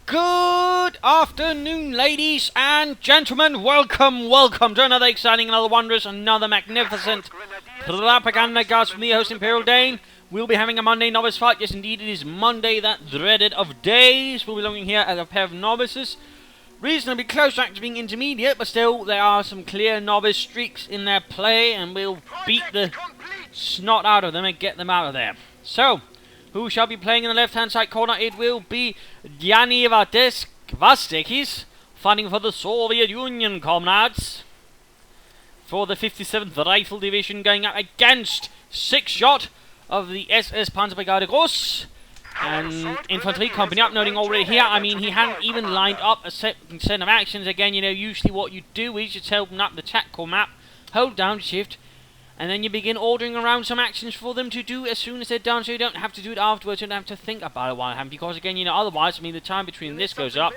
Good afternoon, ladies and gentlemen. Welcome to another exciting, another wondrous, another magnificent Propagandacast from the host Imperial Dane. We'll be having a Monday novice fight. Yes, indeed, it is Monday, that dreaded of days. We'll be looking here at a pair of novices. Reasonably close back to being intermediate, but still, there are some clear novice streaks in their play, and we'll beat the snot out of them and get them out of there. So, who shall be playing in the left-hand side corner? It will be Janni Vastekis, fighting for the Soviet Union, comrades. For the 57th Rifle Division, going up against Sixshot of the SS Panzerbrigade Gross. And infantry company up, noting already here, I mean, he hadn't even lined up a set of actions. Again, you know, usually what you do is you open up the tactical map, hold down shift, and then you begin ordering around some actions for them to do as soon as they're done, so you don't have to do it afterwards, you don't have to think about it while it happens, because again, you know, otherwise, I mean, the time between this goes up,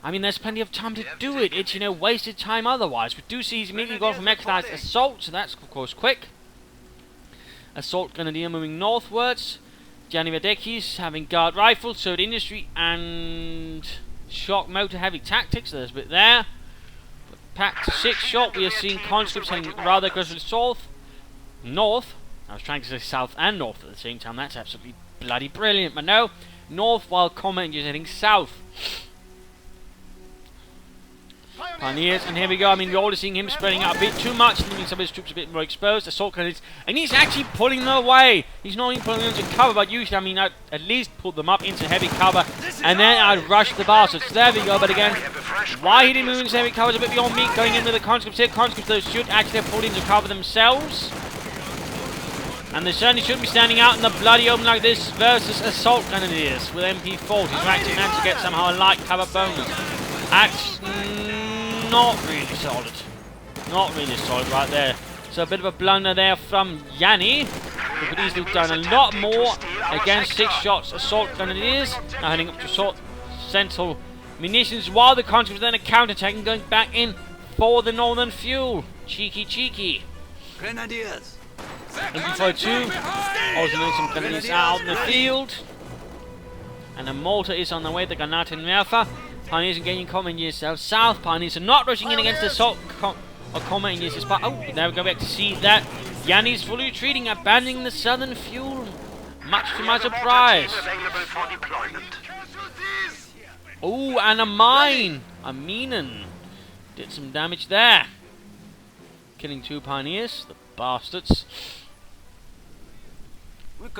I mean, there's plenty of time to do it. It's, you know, wasted time otherwise. We do see he's immediately gone for mechanized assault, so that's, of course, quick. Assault Grenadier moving northwards. Janni Vastekis having guard rifles, sword industry, and shock motor heavy tactics. There's a bit there. But packed to Sixshot, we are seeing conscripts heading rather aggressively north. I was trying to say south and north at the same time. That's absolutely bloody brilliant. But no, north while Commanders heading south. Pioneers, and here we go. I mean, we're already seeing him spreading out a bit too much, leaving some of his troops a bit more exposed. Assault grenades, and he's actually pulling them away. He's not even pulling them into cover, but usually, I mean, I'd at least put them up into heavy cover, and then I'd rush the bastards. There we go, but again, why he didn't move into heavy cover is a bit beyond me. Going in with the conscripts here. Conscripts, those should actually have pulled into cover themselves. And they certainly shouldn't be standing out in the bloody open like this versus Assault Grenadiers with MP40s, who actually managed to get somehow a light cover bonus. That's not really solid. Not really solid right there. So a bit of a blunder there from Janni, who could easily have done a lot more against Sixshot's Assault Grenadiers. Now heading up to assault central munitions, while the conscripts then are counter-attacking, going back in for the northern fuel. Cheeky. Grenadiers. MP42, also doing some grenadiers out in the field. And a mortar is on the way, the Granatenwerfer. Pioneers are gaining Commanders south. Pioneers are not rushing in against the assault of Commanders. But oh, now we go back to see that Janni's fully retreating, abandoning the southern fuel. Much to my surprise. Oh, and a mine. A minen. Did some damage there. Killing 2 Pioneers, the bastards.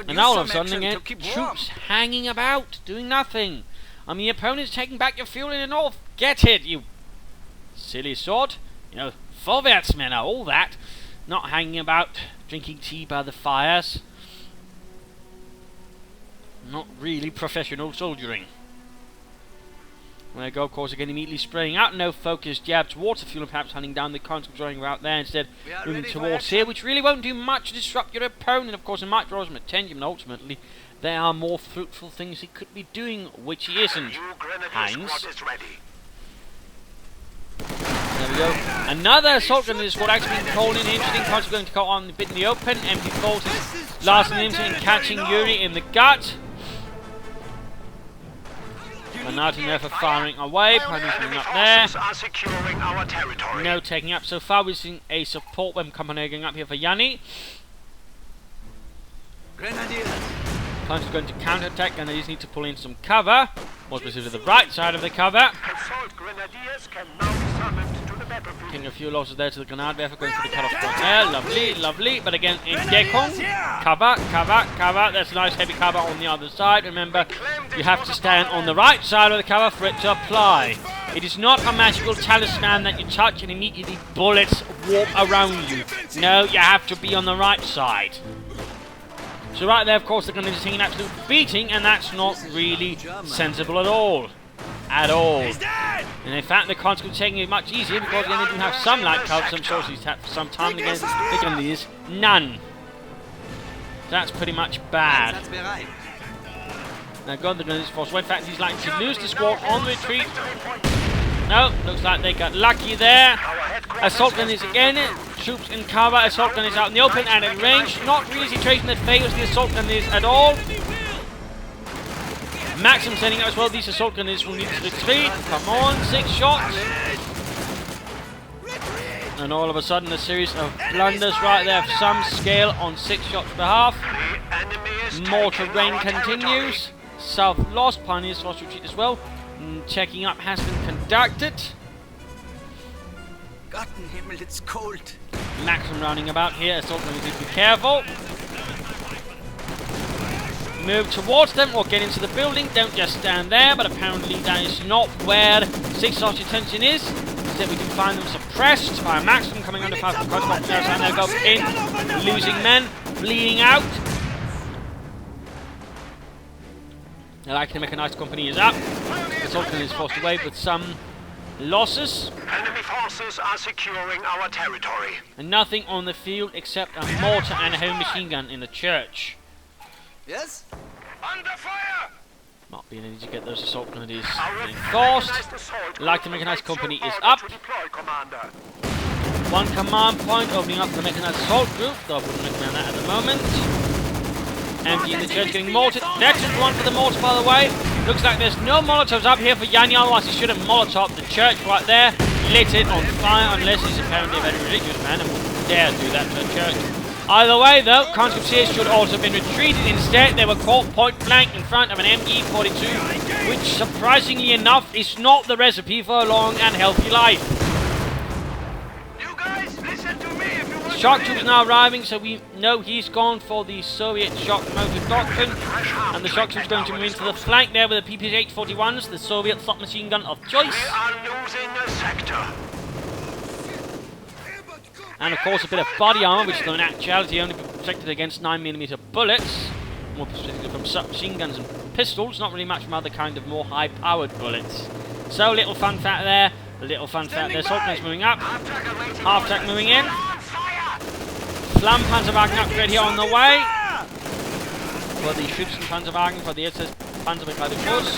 And now all of a sudden again, troops hanging about, doing nothing. I mean, the opponent's taking back your fuel in the north. Get it, you silly sod. You know, Vorwärtsmänner, all that. Not hanging about, drinking tea by the fires. Not really professional soldiering. There you go, of course, again, immediately spraying out. No focused jab towards the fuel and perhaps hunting down the conscripts running out there. Instead, moving towards here, which really won't do much to disrupt your opponent. Of course, it might draw some attention, but ultimately, there are more fruitful things he could be doing, which he isn't. Heinz. There we go. Another assault grenade squad actually being called in. Interesting conscript going to go on a bit in the open. MP40 lasting into and catching Yuri in the gut. Granatenwerfer firing away. Pioneers up there. No taking up. So far we've seen a support weapon company going up here for Janni. Grenadiers. Is going to counter-attack, and they just need to pull in some cover, more specifically the right side of the cover. Getting a few losses there to the Granatenwerfer, going for the cut-off point there. Lovely, but again in Deckung. Cover. That's a nice heavy cover on the other side. Remember, you have to stand on the right side of the cover for it to apply. It is not a magical talisman that you touch and immediately bullets warp around you. No, you have to be on the right side. So right there, of course, they're going to be taking an absolute beating, and that's not really sensible at all. And in fact, the conscripts taking it much easier because then they do have some light cover, some sorceries tap for some time, and again, the Grenadiers, none. That's pretty much bad. Now, God, the Grenadiers force. Well, in fact, he's likely to lose the squad on the retreat. No, looks like they got lucky there. Assault Grenadiers again. Troops in cover. Assault Grenadiers out in the open and in range. Not really a situation that favors the Assault Grenadiers at all. Maxim sending out as well. These assault gunners will need to retreat. Come on, Sixshot. And all of a sudden, a series of blunders right there of some scale on Sixshot's behalf. Mortar rain continues. South lost. Pioneers lost retreat as well. Checking up has been conducted. Gottenhimmel, it's cold. Maxim running about here. Assault gunners need to be careful. Move towards them or get into the building. Don't just stand there, but apparently that is not where Sixshot's attention is. Instead we can find them suppressed by Maxim coming under fire from the crossbow. And they'll go in, losing men, bleeding out. The light mechanized company is up. Assault gun is forced away with some losses. Enemy forces are securing our territory. And nothing on the field except a mortar and a heavy machine gun in the church. Yes? Under fire! Not being able to get those assault grenades enforced. Like the mechanized company is up. One command point opening up the mechanized assault group. They'll put a command that at the moment. Empty in the church getting mortared. Next one for the mortar, by the way. Looks like there's no molotovs up here for Janni, otherwise he should have molotov the church right there. Lit it on fire, unless he's apparently a very religious man and wouldn't dare do that to a church. Either way, though, conscripts should also have been retreated. Instead, they were caught point blank in front of an ME-42, which, surprisingly enough, is not the recipe for a long and healthy life. You guys, listen to me if you want. Shock troops now arriving, so we know he's gone for the Soviet shock motor doctrine, and the shock troops going to move into the flank there with the PP-841s, the Soviet submachine gun of choice. We are losing a sector. And of course a bit of body armor, which is in actuality only protected against 9mm bullets, more specifically from submachine guns and pistols, not really much from other kind of more high-powered bullets. So, little fun fact there, Assault guns moving up, half-track moving in, Flammpanzerwagen upgrade here on the way, for the Schützenpanzerwagen, for the SS Panzerbegleiter Kurs,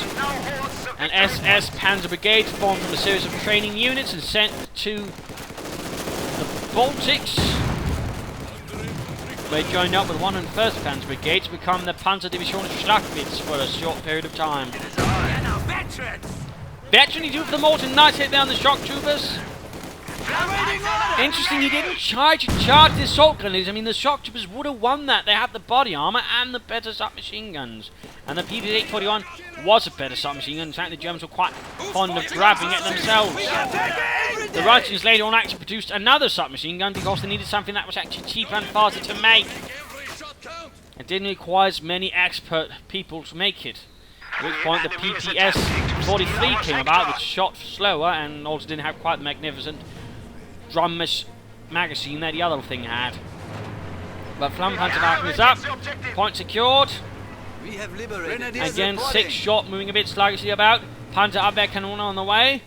an SS Panzer Brigade formed from a series of training units and sent to Baltics. They joined up with 101st Panzer Brigade to become the Panzerdivision Schlachwitz for a short period of time. Veteran, he do for the mortar, nice hit there on the shock troopers. Interesting, he didn't charge the assault grenades. I mean, the shock troopers would have won that. They had the body armor and the better submachine guns. And the PP-841 was a better submachine gun. In fact, the Germans were quite fond of grabbing it themselves. The Russians later on actually produced another submachine gun because they needed something that was actually cheaper and faster to make. It didn't require as many expert people to make it. At which point the PPS-43 came about, which shot slower and also didn't have quite the magnificent drum-mesh magazine that the other thing had. But Flammpanzerwagen is up, point secured. We have liberated. Again, Sixshot moving a bit sluggishly about. Panzerabwehrkanone on the way.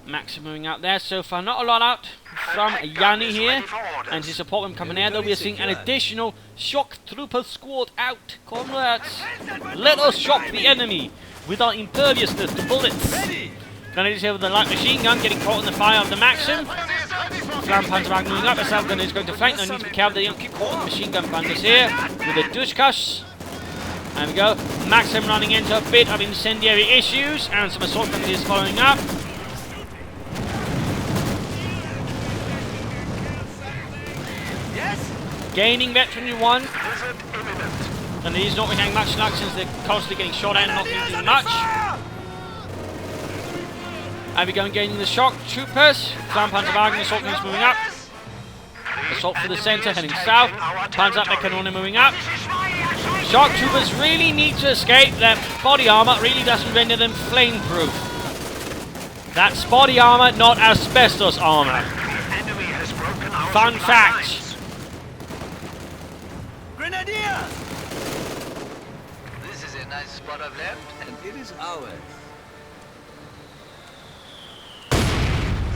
Maxim moving out there. So far, not a lot out from Janni here and his support from coming in. Though we are seeing an additional shock trooper squad out. Comrades, let us shock the enemy with our imperviousness to bullets. Grenadiers here with the light machine gun getting caught in the fire of the Maxim. Flammpanzerwagen moving up. The South gun is going to flank. They need to be careful they don't get caught in the machine gun panzers here with the Dushkas. There we go. Maxim running into a bit of incendiary issues and some assault grenadiers following up. Gaining veteran 1. And he's not been having much luck since they're constantly getting shot at and not really doing much. And we go and gaining the shock troopers. Flammpanzerwagen, assault guns moving up. Assault for the centre, heading south. Panzerabwehrkanone moving up. Shock troopers really need to escape. Their body armour really doesn't render them flame-proof. That's body armour, not asbestos armour. Fun fact. Grenadiers! This is a nice spot of land, and it is ours.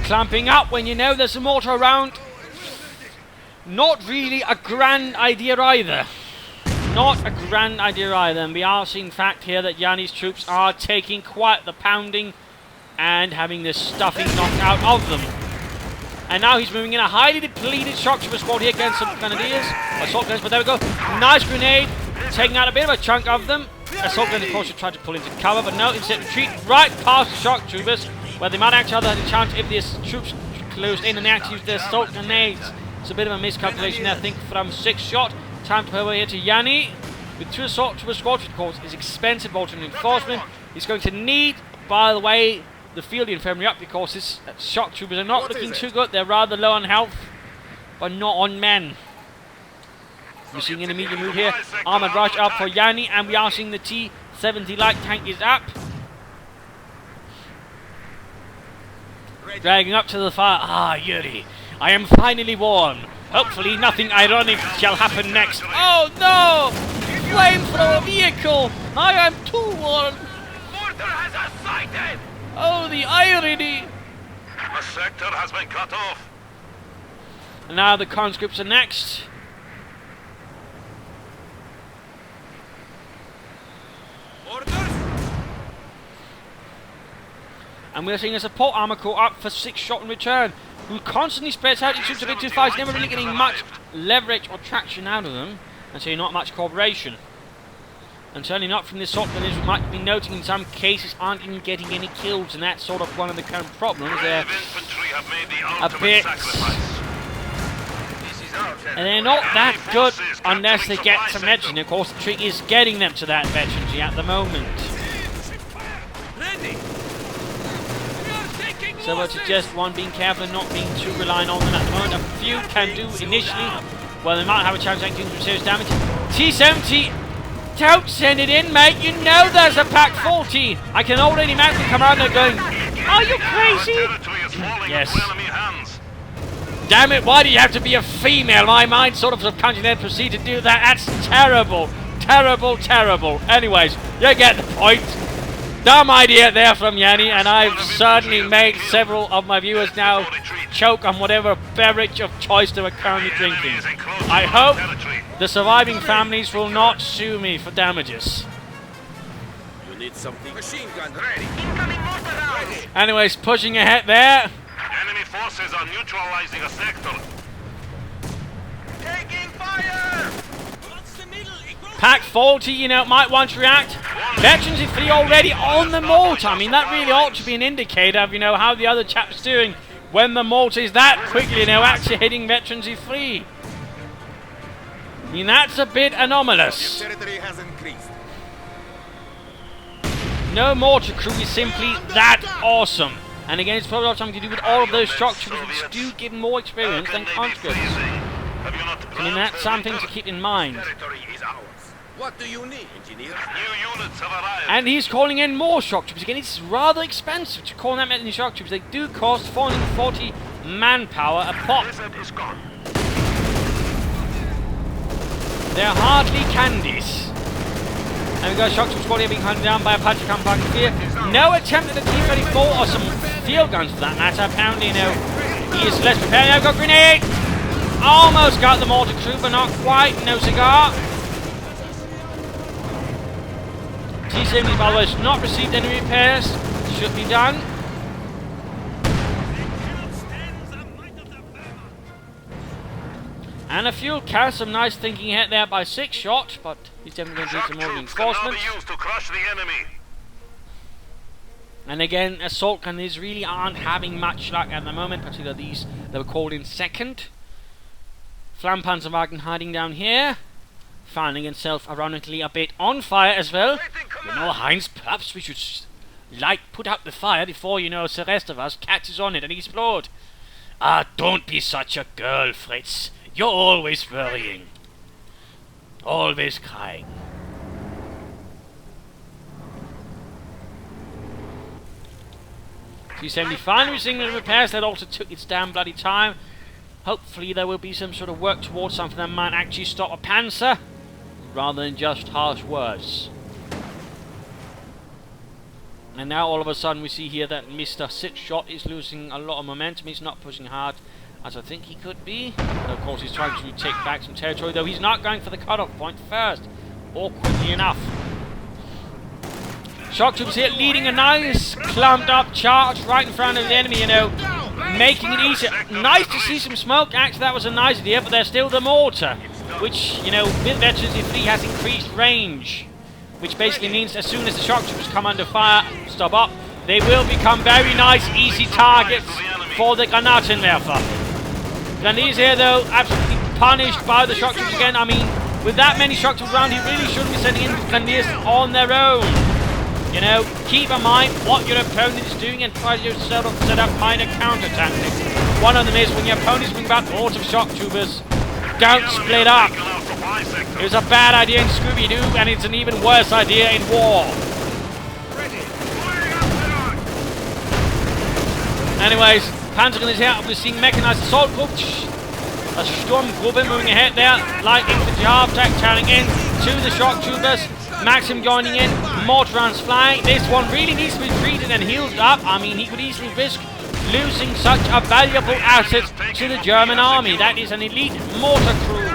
Clamping up when you know there's a mortar around. Not really a grand idea either. Not a grand idea either. And we are seeing fact here that Janni's troops are taking quite the pounding and having the stuffing knocked out of them. And now he's moving in a highly depleted shock trooper squad here against some grenadiers. Assault guns, but there we go. Nice grenade. Taking out a bit of a chunk of them. assault gun, of course, should try to pull into cover, but no, instead retreat right past the shock troopers, where they might actually have a chance if the troops closed in and they actually use their assault grenades. It's a bit of a miscalculation there, I think, from Sixshot. Time to over here to Janni. With 2 assault trooper squads, of course, is expensive alternate reinforcement. He's going to need, by the way, the field infirmary up because his shock troopers are not looking too good. They're rather low on health, but not on men. We're seeing an immediate move here. Armored rush up for Janni, and we are seeing the T-70 light tank is up. Dragging up to the fire. Ah, Yuri, I am finally warm. Hopefully nothing ironic shall happen next. Oh no! Flamethrower vehicle! I am too warm! Mortar has us sighted! Oh, the irony! A sector has been cut off. And now the conscripts are next. Orders? And we're seeing a support armor corps up for Sixshot in return, who constantly spreads out his troops a bit too far. He's never really getting much leverage or traction out of them, and so not much cooperation. And certainly not from the assault gunners, we might be noting in some cases aren't even getting any kills, and that's sort of one of the current problems. They're a bit... And they're not that good unless they get some veterancy. Of course, the trick is getting them to that veterancy at the moment. So I would suggest one being careful and not being too reliant on them at the moment. A few can do initially. Well, they might have a chance of doing some serious damage. T-70, don't send it in, mate. You know there's a Pack 40. I can already imagine them come around there going, are you crazy? Yes. Damn it, why do you have to be a female? My mind sort of subconsciously then proceed to do that. That's terrible. Terrible, terrible. Anyways, you get the point. Dumb idea there from Janni, and I've certainly made several of my viewers now choke on whatever beverage of choice they were currently drinking. I hope the surviving families will not sue me for damages. You need something. Machine gun ready. Incoming mortar rounds. Anyways, pushing ahead there. Enemy forces are neutralizing a sector. Taking fire! Pack 40, you know, might want to react. Veterans of 3 already on the mortar. I mean, that really ought to be an indicator of, you know, how the other chap's doing when the mortar is that quickly, you know, actually hitting Veterans of 3. I mean, that's a bit anomalous. No mortar crew is simply that awesome. And again, it's probably got something to do with all of those shock troopers which do give more experience than conscripts. I mean, that's something to keep in mind. What do you need, engineer? New units have arrived. And he's calling in more shock troopers. Again, it's rather expensive to call that many shock troopers. They do cost 440 manpower a pop. They're hardly candies. And we've got a shock troop squad here being hunted down by Apache Campaign here. No attempt at a T-34 or some field guns for that matter. Apparently, you know, he is less prepared. Now we've got grenade. Almost got the mortar crew, but not quite. No cigar. T-70, by the way, has not received any repairs. Should be done. And a fuel carrier, some nice thinking hit there by Sixshot, but he's definitely going to need some more reinforcement. To crush the enemy. And again, assault gunners really aren't having much luck at the moment, particularly these that were called in second. Flampanzerwagen hiding down here, finding himself ironically a bit on fire as well. You know, Heinz, perhaps we should put out the fire before, you know, the rest of us catches on it and explode. Ah, don't be such a girl, Fritz. You're always worrying. Always crying. T-70 finally receiving the repairs. That also took its damn bloody time. Hopefully there will be some sort of work towards something that might actually stop a panzer, rather than just harsh words. And now all of a sudden we see here that Mr. Sixshot is losing a lot of momentum. He's not pushing hard as I think he could be. And of course he's trying to take back some territory, though he's not going for the cutoff point first. Awkwardly enough. Shock troops here leading a nice clumped up charge right in front of the enemy, you know, making it easier. Nice to see some smoke. Actually, that was a nice idea, but there's still the mortar, which, you know, with Veterans of 3 has increased range. which basically means as soon as the shock troopers come under fire, stop up, they will become very nice, easy targets for the Granatenwerfer. Grenadiers here, though, absolutely punished by the shock troopers again. I mean, with that many shock troopers around, he really shouldn't be sending in Grenadiers on their own. You know, keep in mind what your opponent is doing and try to set up minor counter-tactics. One of them is when your opponents bring back hordes of shock troopers, don't split up. It was a bad idea in Scooby-Doo, and it's an even worse idea in war. Anyways, Panzergrenadiers here, we're seeing mechanized assault group. A Sturmgruppe moving ahead there. Light infantry half-track turning in to the shock troopers. Maxim joining in. Mortar rounds flying. This one really needs to be treated and healed up. I mean, he could easily risk losing such a valuable asset to the German army. That is an elite mortar crew.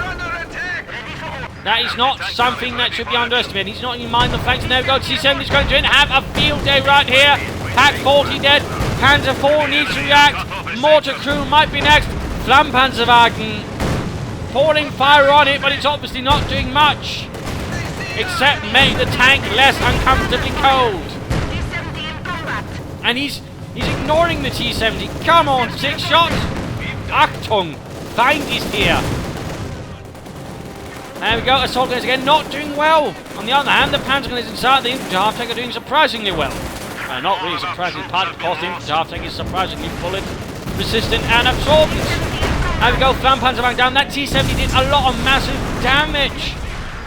That is not something that should be underestimated. He's not even mind the flanks. And there we go. T-70 is going to have a field day right here. Pack 40 dead. Panzer 4 needs to react. Mortar crew might be next. Flammenpanzerwagen pouring fire on it, but it's obviously not doing much except make the tank less uncomfortably cold. And he's ignoring the T-70. Come on, Sixshot. Achtung, Feind is here. There we go. Assault gunners again, not doing well. On the other hand, the Panzergrenadiers inside the infantry half-tank are doing surprisingly well. Not really surprisingly, partly because the infantry half-tank is surprisingly bullet resistant and absorbent. There we go, Flammenpanzerwagen down. That T-70 did a lot of massive damage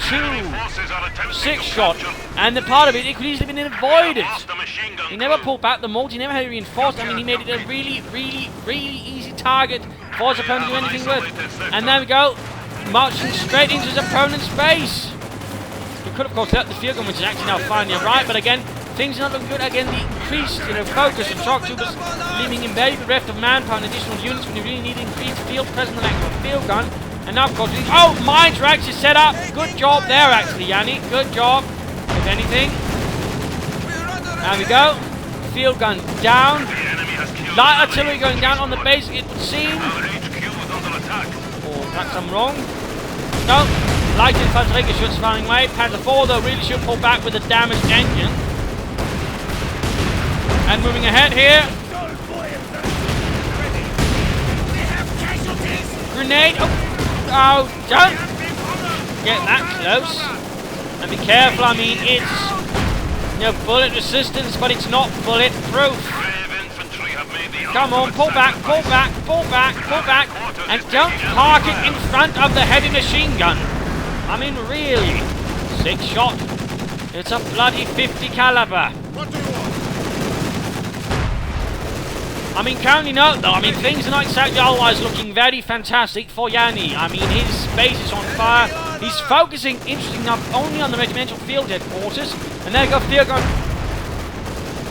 to Sixshot, and the part of it could easily have been avoided. He never pulled back the mortar, he never had it reinforced. I mean, he made it a really easy target for his opponent to do anything with. And there we go, marching straight into his opponent's base. He could, of course, let the field gun, which is actually now finally right, but again, things are not looking good. Again, the increased focus on shock troopers, leaving him very bereft of manpower and additional units when you really need increased field presence and a field gun. And now, of course, oh, mines are actually set up. Good job there, actually, Janni. Good job, if anything. There we go. Field gun down. Light artillery going down on the base, it would seem. Oh, perhaps I'm wrong. No. Light infantry Geschütz firing away. Panzer 4, though, really should pull back with a damaged engine. And moving ahead here. Grenade. Oh, don't get that close. And be careful, I mean, it's bullet resistance, but it's not bullet proof. Come on, pull back, pull back, pull back, pull back. And don't park it in front of the heavy machine gun. I mean, really. Sixshot. It's a bloody 50 caliber. I mean, currently note though, I mean, things are not exactly otherwise looking very fantastic for Janni. I mean, his base is on fire. He's focusing, interesting enough, only on the regimental field headquarters. And there you go, field gun.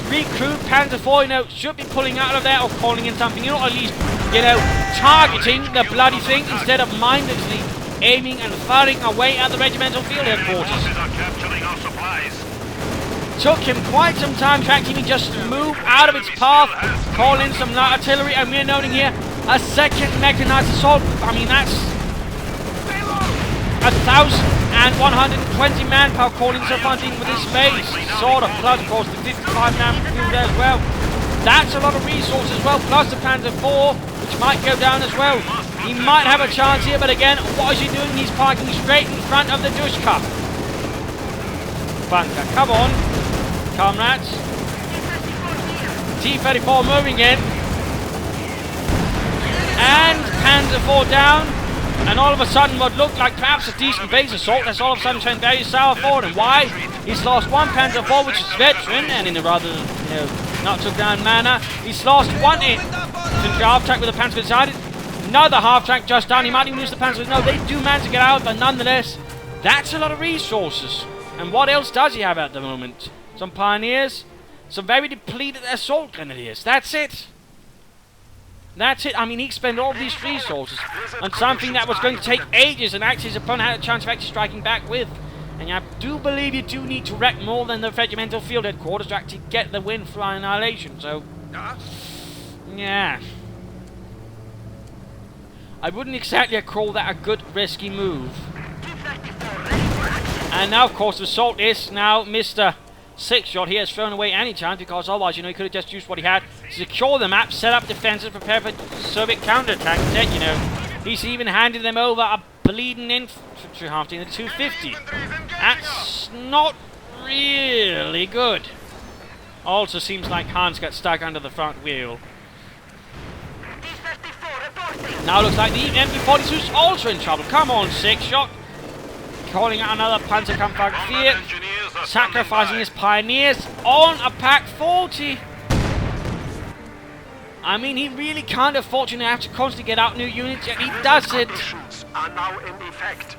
Recruit Panzer 4, should be pulling out of there or calling in something, or at least, targeting the bloody thing instead of mindlessly aiming and firing away at the regimental field headquarters. Took him quite some time to actually just move out of its path, call in some light artillery, and we're noting here a second mechanized assault. I mean, that's 1,120 manpower calling so far dealing with this base. Sort of, plus of course the 55 man field there as well. That's a lot of resources as well, plus the Panzer 4, which might go down as well. He might have a chance here, but again, what is he doing? He's parking straight in front of the Duschka. Bunker, come on. Comrades. T-34 moving in. And Panzer 4 down. And all of a sudden what looked like perhaps a decent base assault has all of a sudden turned very sour for him. Why? He's lost one Panzer 4, which is veteran, and in a rather, not so down manner. He's lost one infantry half-track with a Panzer beside it. Another half-track just down. He might even lose the Panzer. No, they do manage to get out, but nonetheless, that's a lot of resources. And what else does he have at the moment? Some pioneers, some very depleted assault grenadiers. That's it. That's it. I mean, he spent all these resources on something that was going to take ages, and actually his opponent had a chance of actually striking back with. And I do believe you do need to wreck more than the regimental field headquarters to actually get the win for annihilation. So, yeah. I wouldn't exactly call that a good, risky move. And now, of course, the assault is now Mr. Sixshot. He has thrown away any chance because otherwise, you know, he could have just used what he had to secure the map, set up defenses, prepare for Soviet counterattack. Instead, you know, he's even handed them over a bleeding infantry half team, the 250. That's not really good. Also seems like Hans got stuck under the front wheel. Now looks like the MP-42 is also in trouble. Come on, Sixshot. Calling out another Panzerkampfwagen 4. Sacrificing his pioneers on a Pack 40. I mean, he really can't afford to have to constantly get out new units, yet he does it. Are now in effect.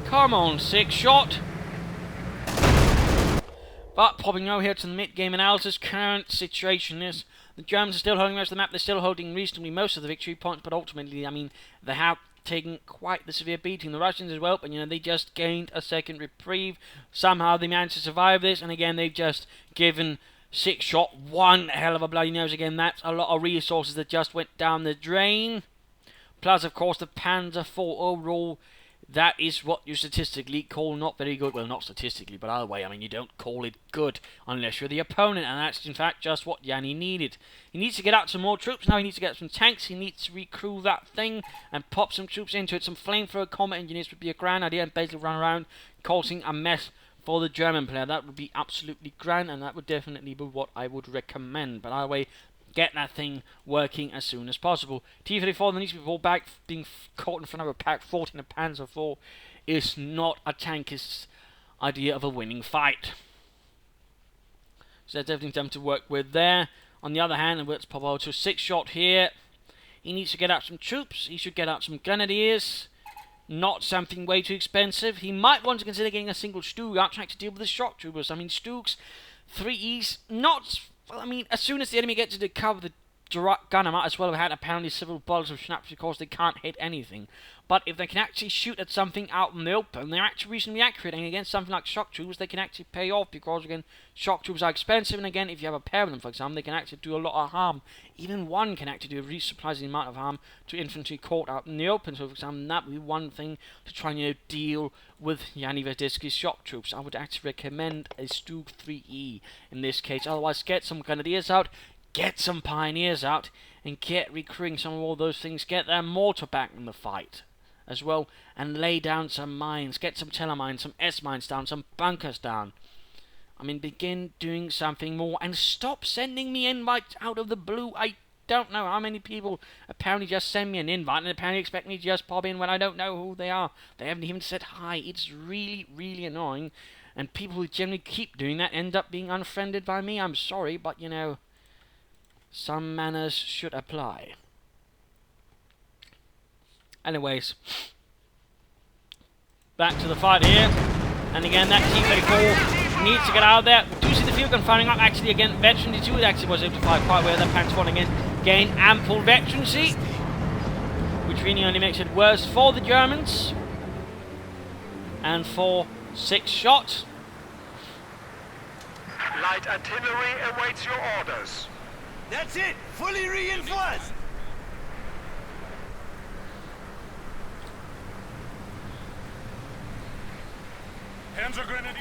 Come on, Sixshot. But popping over here to the mid-game analysis, current situation is the Germans are still holding most of the map. They're still holding reasonably most of the victory points, but ultimately, I mean, they have taken quite the severe beating. The Russians as well, but you know, they just gained a second reprieve. Somehow they managed to survive this, and again, they've just given Sixshot one hell of a bloody nose. Again, that's a lot of resources that just went down the drain. Plus, of course, the Panzer IV overall. That is what you statistically call not very good. Well, not statistically, but either way, I mean, you don't call it good unless you're the opponent, and that's in fact just what Janni needed. He needs to get out some more troops now. He needs to get some tanks. He needs to recrew that thing and pop some troops into it. Some flamethrower combat engineers would be a grand idea, and basically run around causing a mess for the German player. That would be absolutely grand, and that would definitely be what I would recommend. But either way, get that thing working as soon as possible. T-34 that needs to be pulled back, being caught in front of a Pack 40 and a Panzer IV is not a tankist idea of a winning fight. So that's everything done to work with there. On the other hand, and let's pop over to Sixshot here. He needs to get out some troops. He should get out some grenadiers. Not something way too expensive. He might want to consider getting a single Stug out to deal with the shock troopers. I mean, Stugs, 3Es, not... Well, I mean, as soon as the enemy gets to cover the gun, I might as well have had apparently several bullets of snaps because they can't hit anything. But if they can actually shoot at something out in the open, they're actually reasonably accurate. And against something like shock troops, they can actually pay off because, again, shock troops are expensive. And again, if you have a pair of them, for example, they can actually do a lot of harm. Even one can actually do a really surprising amount of harm to infantry caught out in the open. So, for example, that would be one thing to try and, you know, deal with Janni Verdisky's shock troops. I would actually recommend a Stug 3E in this case. Otherwise, get some grenadiers out, get some pioneers out, and get recruiting some of all those things. Get their mortar back in the fight as well, and lay down some mines. Get some telemines, some S-mines down, some bunkers down. I mean, begin doing something more, and stop sending me invites out of the blue. I don't know how many people apparently just send me an invite and apparently expect me to just pop in when I don't know who they are. They haven't even said hi. It's really, really annoying, and people who generally keep doing that end up being unfriended by me. I'm sorry, but you know, some manners should apply. Anyways, back to the fight here. And again, that T-34 needs to get out of there. We do see the field gun firing up. Actually, again, veteran D2 actually was able to fire quite well. That Panzer I again gain ample veterancy, which really only makes it worse for the Germans and for Sixshot. Light artillery awaits your orders. That's it! Fully reinforced! Panzer Grenadiers.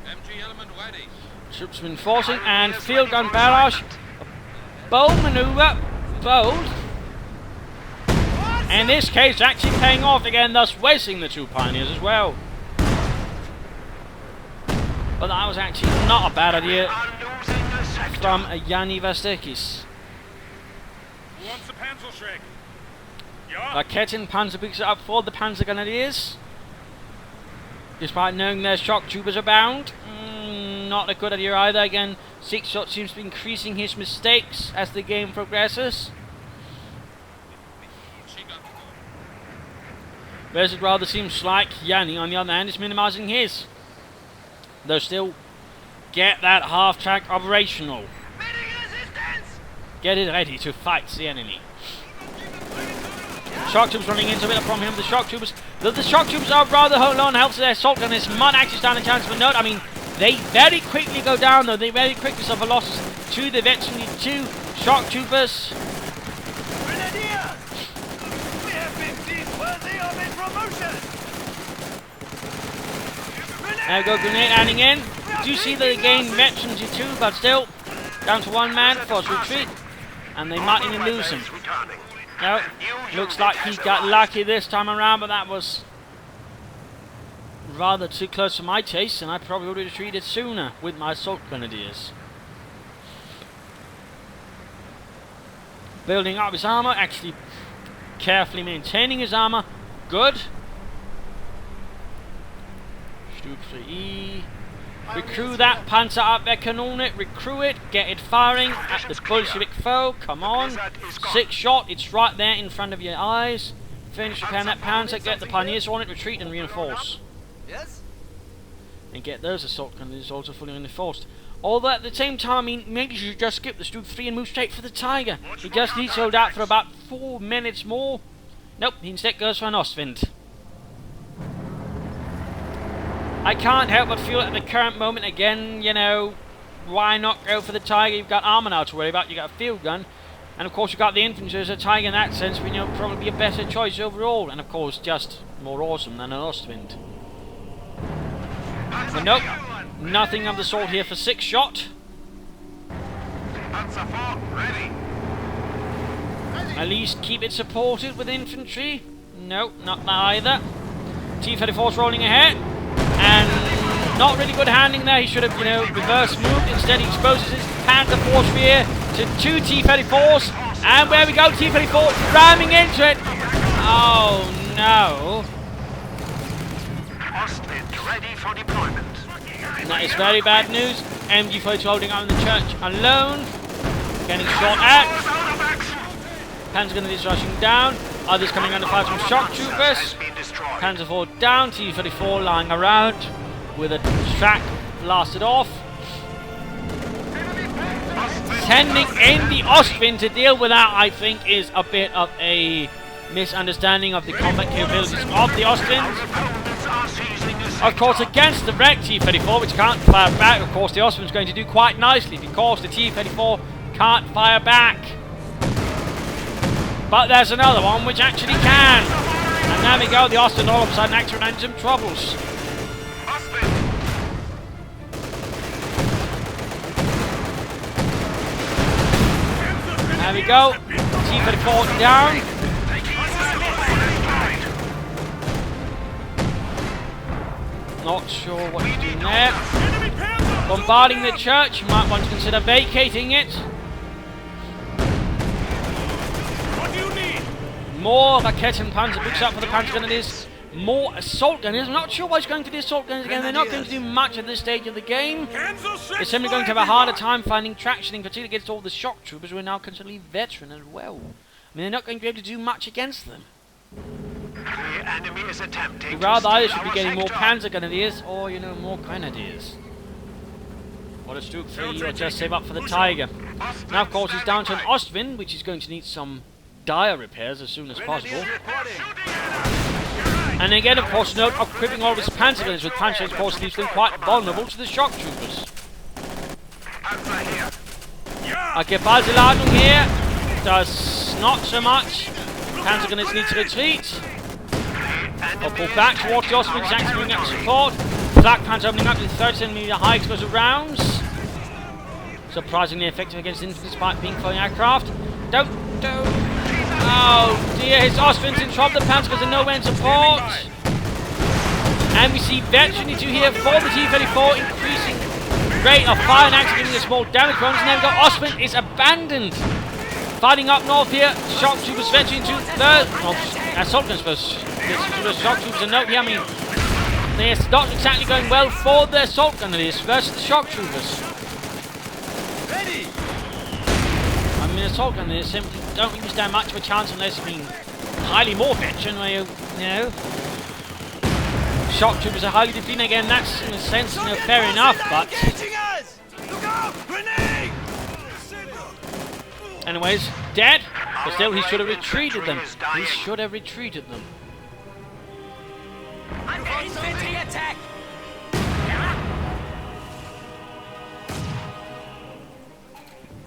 MG element ready. Troops reinforcing and field gun barrage. Bold maneuver. Bold. In this case, actually paying off again, thus wasting the two pioneers as well. But that was actually not a bad idea from Janni Verdisky. Who wants the Panzerschreck? Yeah. Raketten Panzerbüchse up for the Panzer Grenadiers. Despite knowing their shock troopers abound. Not a good idea either. Again, Sixshot seems to be increasing his mistakes as the game progresses. Whereas it rather seems like Janni, on the other hand, is minimizing his. Though still, get that half-track operational. Get it ready to fight the enemy. Shock troops running into a bit of problem here with the shock troopers. The shock troopers are rather low on health, so their assault gun is might actually stand a chance of a note. I mean, they very quickly go down though. They very quickly suffer losses to the veteran 2 shock troopers. Grenadiers! We have been deemed worthy of a promotion! There we go, grenade landing in. You do see that they gain veterans here too, but still, down to one man, forced retreat. And they might even lose him. No, looks like he got lucky this time around, but that was rather too close for my taste, and I probably would have retreated sooner with my assault grenadiers. Building up his armor, actually carefully maintaining his armor. Good. Stufe 3E. Recruit that Panzerabwehrkanone, recruit it, get it firing at the Bolshevik foe, come on. Sixshot, it's right there in front of your eyes. Finish repairing that Panzer, get the pioneers on it, retreat and reinforce. Yes? And get those assault guns also fully reinforced. Although at the same time, I mean, maybe you should just skip the Stufe 3 and move straight for the Tiger. He just needs to hold out for about 4 minutes more. Nope, he instead goes for an Ostwind. I can't help but feel at the current moment again, you know, why not go for the Tiger? You've got armor now to worry about, you've got a field gun, and of course you've got the infantry as a Tiger in that sense, but you know, probably a better choice overall, and of course just more awesome than an Ostwind. But nope, nothing of the sort here for Sixshot. At least keep it supported with infantry. Nope, not that either. T-34's rolling ahead. And not really good handling there. He should have, you know, reverse moved. Instead, he exposes his Panther force here to 2 T-34s. And where we go, T-34 ramming into it. Oh no! Ready for deployment. And that is very bad news. MG-42 holding out in the church alone, getting shot at. Panzer Grenadiers rushing down. Others coming under fire from shock troopers. Panzer IV down, T-34 lying around with a track blasted off. Sending in the Ostwind to deal with that, I think, is a bit of a misunderstanding of the combat capabilities of the Ostwind. Of course, against the wrecked T-34, which can't fire back, of course, the Ostwind's going to do quite nicely because the T-34 can't fire back. But there's another one which actually can. And there we go, the Ostwind all of a sudden actually ran into some troubles. There we go, T-34 down. Not sure what he's doing there. Bombarding the church, you might want to consider vacating it. More Raketenpanzer books up for the Panzer Grenadiers. More assault gunners. I'm not sure why he's going for the assault gunners again. They're not going to do much at this stage of the game. They're simply going to have a harder time finding traction, in particular against all the shock troopers who are now considerably veteran as well. I mean, they're not going to be able to do much against them. The enemy is attempting. Rather, I should be getting more Panzer Grenadiers or, you know, more Grenadiers. Or a Stufe 3 or just save up for the Tiger. Now, of course, he's down to an Ostwind, which is going to need some dire repairs as soon as possible. And again, of course, note of equipping all of his Panzer Grenadiers with Panzer, of course, leaves them quite vulnerable to the shock troopers. Okay, Basiladung here does not so much. Panzer Grenadiers need to retreat. Or pull back towards the Ostwind, he's actually bringing up support. Flak Panzer opening up with 30mm high explosive rounds. Surprisingly effective against infantry despite being flying aircraft. Don't. Oh dear, his Ostwind's in trouble. The Panzer are nowhere in support. And we see veteran 2 here for the T-34, increasing rate of fire and actually giving a small damage bonus. And then we got Ostwind is abandoned. Fighting up north here, shock troopers veteran 2 third. Assault guns first. Shock troopers a note here. I mean, they're not exactly going well for the assault gunners versus the shock troopers. Ready! I mean, assault gunners simply don't really stand much of a chance unless you mean highly more veteran, where you know, shock troopers are highly depleted. Again, that's in a sense, you know, fair enough, but Look out! Grenade! anyways, dead. But still, he should have retreated them. He should have retreated them. Infantry attack!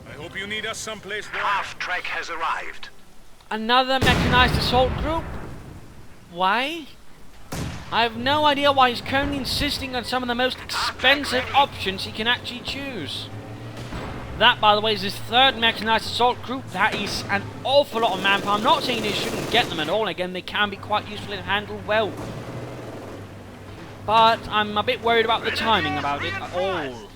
I hope you need us someplace there. Half-track has arrived. Another mechanized assault group? Why? I have no idea why he's currently insisting on some of the most expensive options he can actually choose. That, by the way, is his third mechanized assault group. That is an awful lot of manpower. I'm not saying he shouldn't get them at all. Again, they can be quite useful and handled well. But I'm a bit worried about the timing about it at all.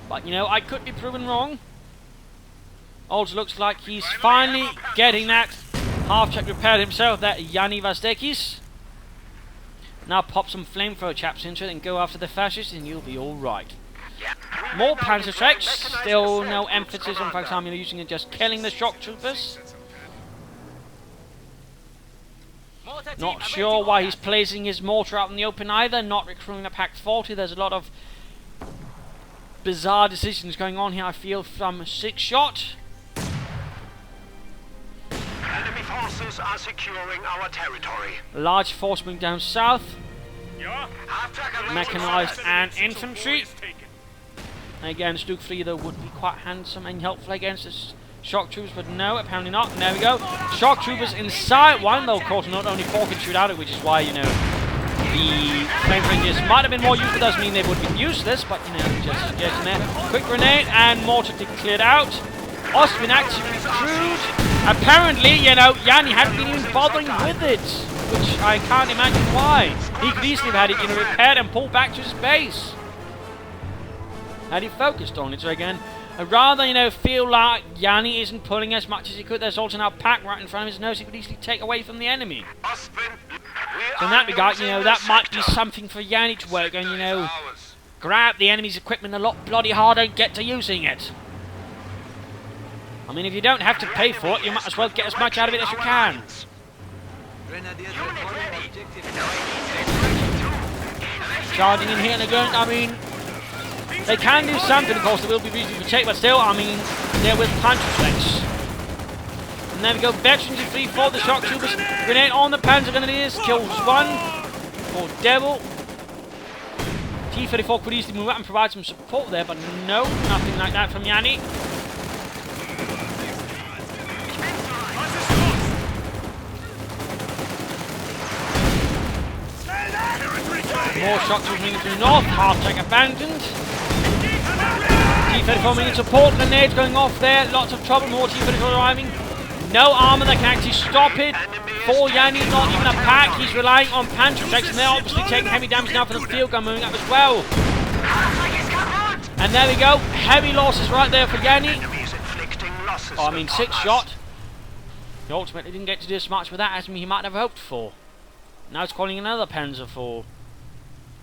But, you know, I could be proven wrong. Also looks like he's finally getting that half-check repaired himself, that Janni Vastekis. Now pop some flamethrower chaps into it and go after the fascists and you'll be alright. More panzer treks, still no emphasis on, for example, using it just killing the shock troopers. Not sure why he's placing his mortar out in the open either, not recruiting a Pact 40. There's a lot of bizarre decisions going on here, I feel, from Sixshot. Enemy forces are securing our territory. Large force moving down south. Yeah? Mechanized and infantry. Again, Stuke 3 though would be quite handsome and helpful against the shock troopers, but no, apparently not. And there we go. Shock troopers inside one, though, of course, not only 4 can shoot out of it, which is why, you know, the flamethrowers might have been more useful. Doesn't mean they would be useless, but, you know, just suggesting there. Quick grenade and mortar cleared out. Ostman actively recruit. Apparently, you know, Janni hadn't been even bothering with it, which I can't imagine why. He could easily have had it, you know, repaired and pulled back to his base. Had he focused on it, so again, I'd rather, you know, feel like Janni isn't pulling as much as he could. There's also now Pack right in front of his nose he could easily take away from the enemy. So in that regard, you know, that might be something for Janni to work on, you know, grab the enemy's equipment a lot bloody harder and get to using it. I mean, if you don't have to pay for it, you might as well get as much out of it as you can. Charging in here and again, I mean, they can do something, of course, there will be reason to take, but still, I mean, they're with punch reflex. And there we go, veterans in 3-4, the shock troopers, grenade on the panzer grenadiers, kills one, poor devil. T-34 could easily move up and provide some support there, but no, nothing like that from Janni. More shock troopers moving to the north, half-track abandoned. T-34 moving support, grenades going off there, lots of trouble, more T-34 arriving. No armor that can actually stop it. For Janni, not even a pack, he's relying on panzer tracks, and they're obviously taking heavy damage now for the field gun moving up as well. And there we go, heavy losses right there for Janni. Oh, I mean, Sixshot. He ultimately didn't get to do as much with that as he might have hoped for. Now he's calling another Panzer IV.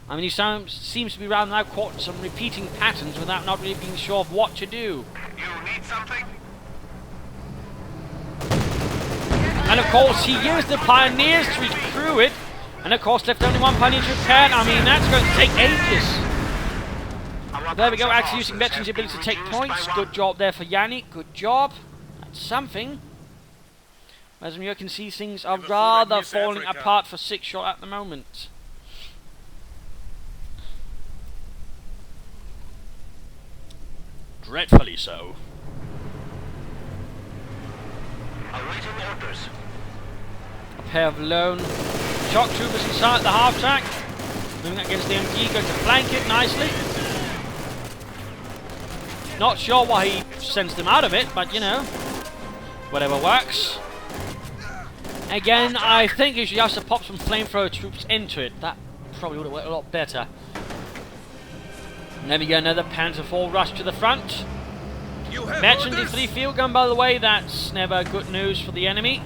I mean, he seems to be rather now caught some repeating patterns without not really being sure of what to do. You need something? And of course, he used the Pioneers to recruit it. And of course, left only one Pioneer to repair. I mean, that's going to take ages. But there we go, actually using veterans' ability to take points. Good job there for Janni. Good job. That's something. As you can see, things are rather falling apart for Sixshot at the moment. Dreadfully so. Awaiting orders. A pair of lone shock troopers inside the half-track. Moving against the MG, going to flank it nicely. Not sure why he sends them out of it, but you know, whatever works. Again, I think you should have to pop some flamethrower troops into it. That probably would have worked a lot better. And there we go, another Panzer IV rush to the front. Mentioned the 3 field gun, by the way, that's never good news for the enemy.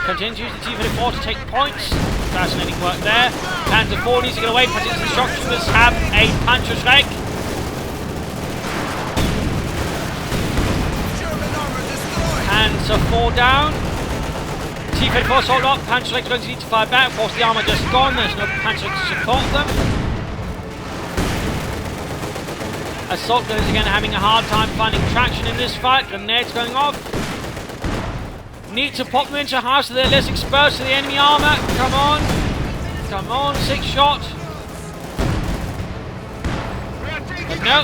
Continues the T-34 to take points. Fascinating work there. Panzer IV needs to get away, but the shock troopers have a puncher strike. Panzer IV down. T-34 sold up, punch strike's going to need to fire back. Of course, the armor just gone, there's no punch strike to support them. Assault gunners again having a hard time finding traction in this fight. Grenades going off. Need to pop them into a house so they're less exposed to the enemy armor. Come on. Come on, Sixshot. But no.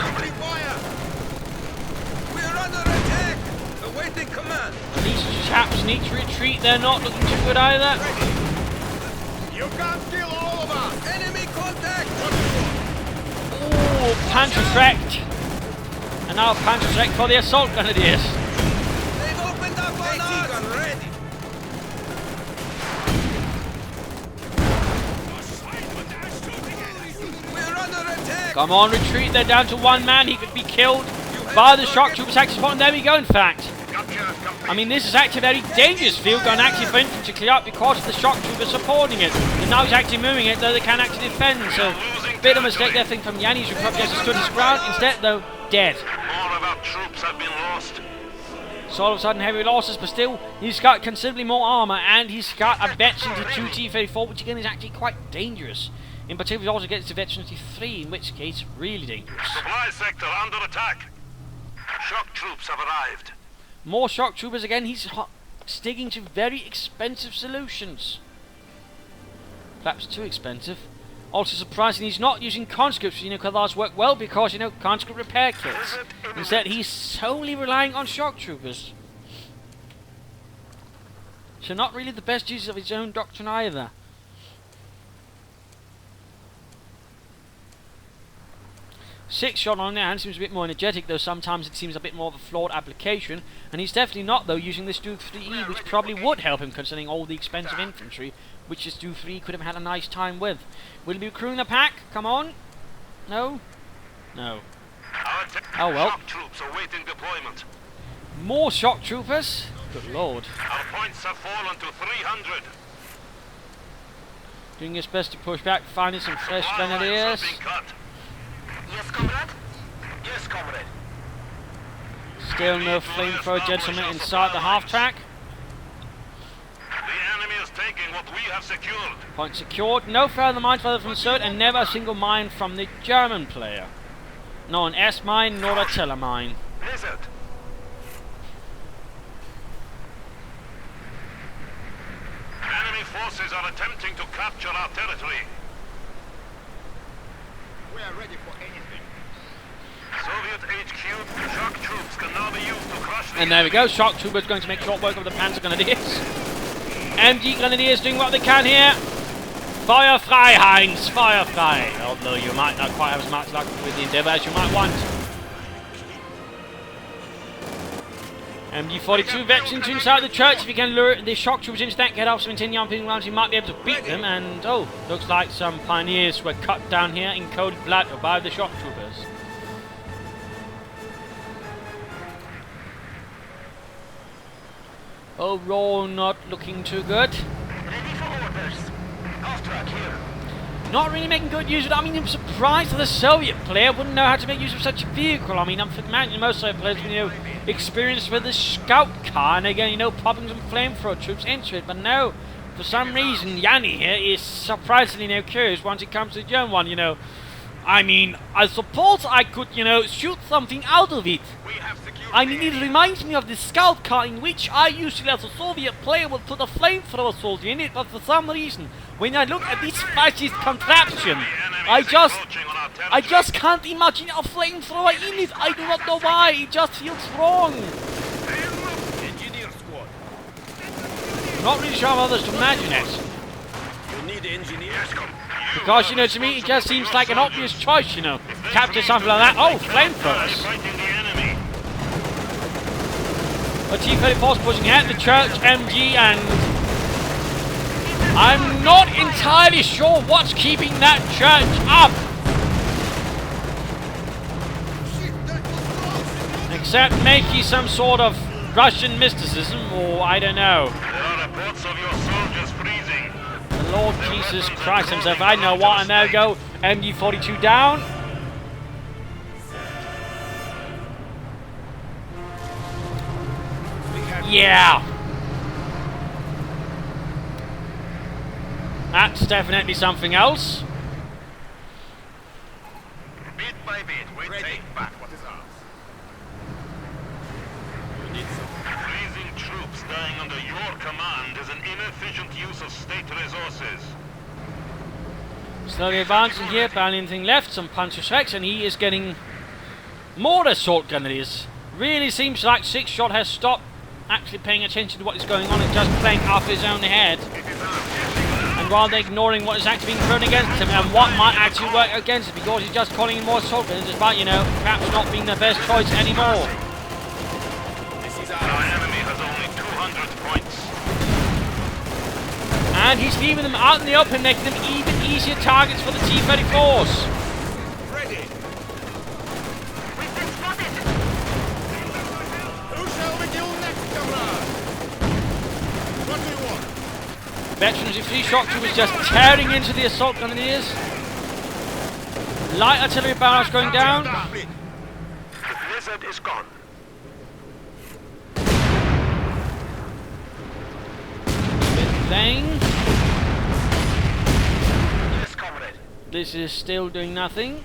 We are under attack! Awaiting command! These chaps need to retreat. They're not looking too good either. You can't kill all of us! Enemy contact! Ooh, Panzerschreck. And now Panzerschreck for the assault grenadiers. They've opened up on us! Gun ready! We're under attack! Come on, retreat. They're down to one man. He could be killed by the shock troopers. Active spot. And there we go, in fact. I mean, this is actually a very dangerous field going active for infantry to clear up because the shock troopers supporting it. And now he's actually moving it, though they can actually defend. So, bit of a mistake there, I think, from Janni's, who probably has stood his ground. Instead, though, dead. All of our troops have been lost. So all of a sudden, heavy losses, but still, he's got considerably more armour, and he's got a veteran to 2 T-34, which again is actually quite dangerous. In particular, he also gets to veteran T-3, in which case, really dangerous. Supply sector under attack. Shock troops have arrived. More shock troopers again. He's sticking to very expensive solutions. Perhaps too expensive. Also surprising, he's not using conscripts. Because those work well because, conscript repair kits. Instead, he's solely relying on shock troopers. So not really the best use of his own doctrine either. Sixshot on the other hand seems a bit more energetic, though sometimes it seems a bit more of a flawed application, and he's definitely not, though, using this Duke 3E, which probably would help him considering all the expensive infantry, which this Duke 3 could have had a nice time with. Will he be recruiting the pack? Come on. No? No. Oh well. Shock troops awaiting deployment. More shock troopers? Good lord. Our points have fallen to 300. Doing his best to push back, finding some fresh grenadiers. Yes, comrade? Yes, comrade. Still no flamethrower gentlemen inside the half-track. The enemy is taking what we have secured. Point secured. No further mines further from Surt, and never a single mine from the German player. Nor an S mine, nor a Tiller mine. Lizard. Enemy forces are attempting to capture our territory. We are ready for anything. Soviet HQ, shock troops can now be used to crush the And there we go, shock troopers going to make short work of the Panzer Grenadiers. MG Grenadiers doing what they can here. Feuer frei, Heinz, Feuer frei. Although you might not quite have as much luck with the Endeavour as you might want. MG-42 veterans inside the church. If you can lure the shock troopers into that, get off some Incendium rounds, you might be able to beat them. And, oh, looks like some pioneers were cut down here in cold blood by the shock troopers. Overall, not looking too good. Ready for orders. Off track here. Not really making good use of it. I mean, I'm surprised that the Soviet player wouldn't know how to make use of such a vehicle. I mean, I'm imagining most Soviet players, experienced with the scout car, and again, popping some flamethrower troops into it. But no, for some reason, Janni here is surprisingly curious once it comes to the German one. I mean, I suppose I could, shoot something out of it. We have secured. I mean, it reminds me of the scout car in which I usually, as a Soviet player, would put a flamethrower soldier in it, but for some reason, when I look at this fascist contraption, I just can't imagine a flamethrower in it. I do not know why. It just feels wrong. Engineer squad. Not really sure how others to imagine it. You need engineers. Because, to me, it just seems like an obvious choice, Capture something like that. Oh, flamethrowers. Fighting the enemy. But T-34's pushing ahead, the church, MG, and I'm not entirely sure what's keeping that church up. Except maybe some sort of Russian mysticism, or I don't know. There are reports of your soldiers freezing. The Lord Jesus Christ himself, I know what, and there we go, MG-42 down. Yeah! That's definitely something else. Bit by bit, we take back what is ours. You need some. Freezing troops dying under your command is an inefficient use of state resources. Slowly advancing here, barely anything left, some Panzerschrecks, and he is getting more assault grenadiers. Really seems like Sixshot has stopped actually paying attention to what is going on and just playing off his own head. And rather ignoring what is actually being thrown against him and what might actually work against him, because he's just calling in more assault guns, despite, you know, perhaps not being the best choice anymore. Our enemy has only 200 points. And he's leaving them out in the open, making them even easier targets for the T-34s. Ready. We've been spotted! Who shall we kill next, comrade? What do you want? Veterans of 3 shock troopers just tearing into the assault grenadiers. Light artillery barrage going down. The blizzard is gone. Lane. Yes, comrade. This is still doing nothing.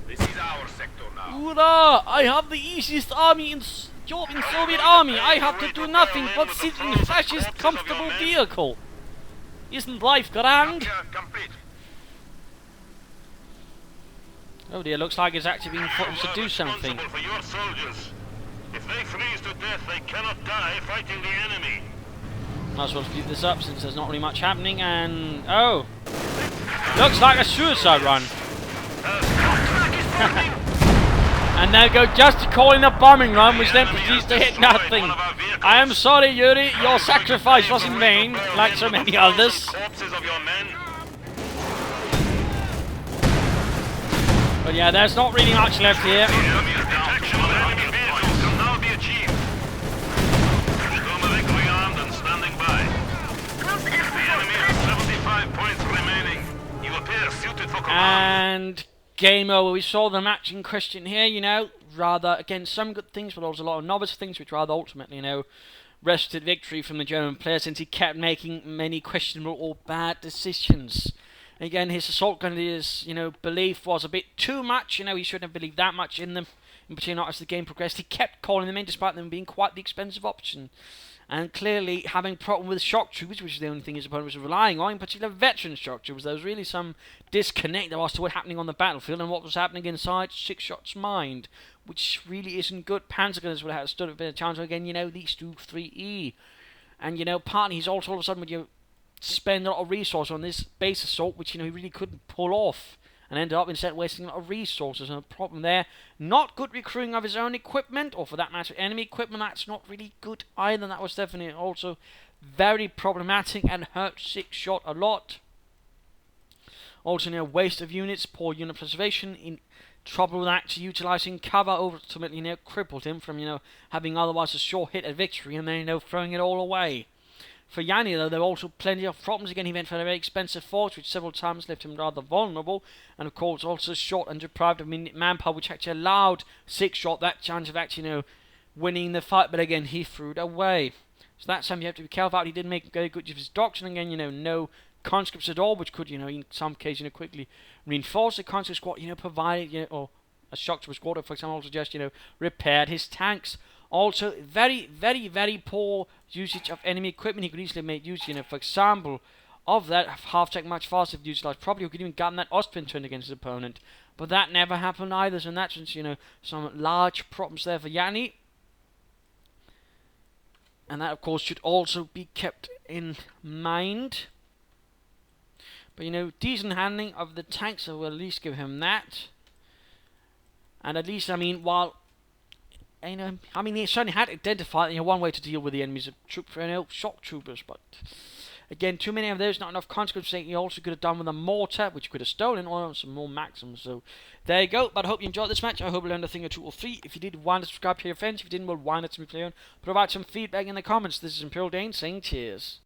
This is our sector now. Hoorah! I have the easiest army in Soviet army. I have to do nothing but sit in a fascist comfortable vehicle. Isn't life grand? Complete. Oh dear, looks like it's actually being forced to do something. For your soldiers. If they freeze to death, they cannot die fighting the enemy. Might as well speed this up since there's not really much happening, and oh, looks like a suicide run. And they go just to call in a bombing run, which then proceeds to hit nothing. I am sorry, Yuri, your sacrifice was in vain, like so many others. Corpses of your men. But yeah, there's not really much left here. Detection of enemy vehicles can now be achieved. Storm equally armed and standing by. The enemy has 75 points remaining. You appear suited for command. And game over. We saw the match in question here, you know, rather, again, some good things, but also a lot of novice things, which rather ultimately, you know, wrested victory from the German player, since he kept making many questionable or bad decisions. Again, his assault grenadiers, you know, belief was a bit too much. You know, he shouldn't have believed that much in them. In particular, not as the game progressed. He kept calling them in, despite them being quite the expensive option. And clearly having a problem with shock troopers, which is the only thing his opponent was relying on, in particular veteran shock troopers. There was really some disconnect there as to what was happening on the battlefield and what was happening inside Sixshot's mind, which really isn't good. Panzer gunners would have stood a bit of a chance again, you know, these 2-3E. And, you know, partly he's also all of a sudden, when you spend a lot of resources on this base assault, which, you know, he really couldn't pull off, and ended up instead wasting a lot of resources. And a problem there. Not good recruiting of his own equipment, or for that matter enemy equipment. That's not really good either. That was definitely also very problematic and hurt Sixshot a lot. Also, you know, waste of units, poor unit preservation, in trouble with actually utilising cover, ultimately, you know, crippled him from, you know, having otherwise a sure hit at victory, and then, you know, throwing it all away. For Janni, though, there were also plenty of problems. Again, he went for a very expensive force, which several times left him rather vulnerable, and of course also short and deprived of manpower, which actually allowed Sixshot that chance of actually, you know, winning the fight. But again, he threw it away. So that's something you have to be careful about. He didn't make very good use of his doctrine. Again, you know, no conscripts at all, which could, you know, in some cases, you know, quickly reinforce the conscript squad, you know, provided, you know, or a shock trooper squad, for example, also just, you know, repaired his tanks. Also, very, very, very poor usage of enemy equipment. He could easily make use, you know, for example, of that half-tank much faster if utilised properly. He could even gotten that Ostwind turned against his opponent. But that never happened either, so in that sense, you know, some large problems there for Janni. And that, of course, should also be kept in mind. But, you know, decent handling of the tanks, so we'll at least give him that. And at least, I mean, while... You know, I mean, he certainly had identified, you know, one way to deal with the enemies of shock troopers, but again, too many of those, not enough conscripts. He also could have done with a mortar, which he could have stolen, or some more Maxims. So there you go. But I hope you enjoyed this match. I hope you learned a thing or two or three. If you did, why not subscribe to your friends? If you didn't, well, why not to me play on? Provide some feedback in the comments. This is Imperial Dane saying cheers.